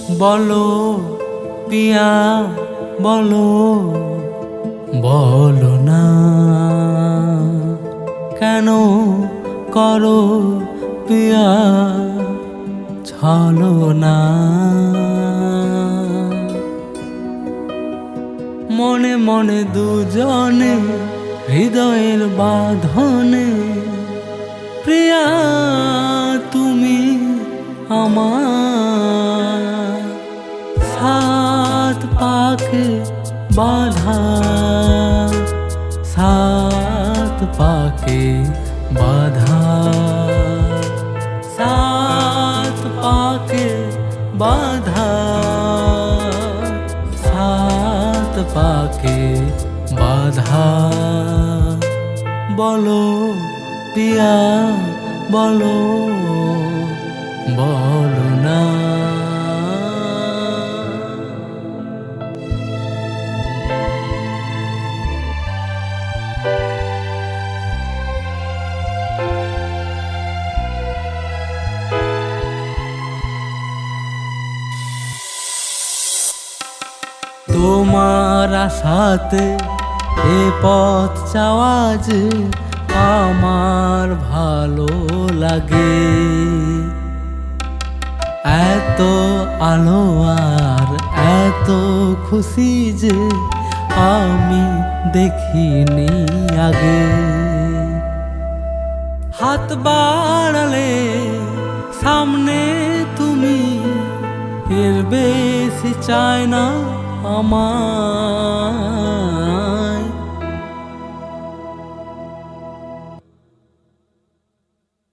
বলো পিয়া বলো, বলো না কেন করো পিয়া ছলো না। মনে মনে দুজনে হৃদয়ের বাঁধনে, প্রিয়া তুমি আমার সাত পাকে বাঁধা, সাত পাকে বাঁধা, সাত পাকে বাঁধা, সাত পাকে বাঁধা। বলো পিয়া বলো, বলো না। তোমার আশাতে এ পথ চাওয়া যে আমার ভালো লাগে। এত আলো আর এত খুশি যে আমি দেখিনি আগে। হাত বাড়ালে সামনে তুমি, এর বেশি চায় না আমার।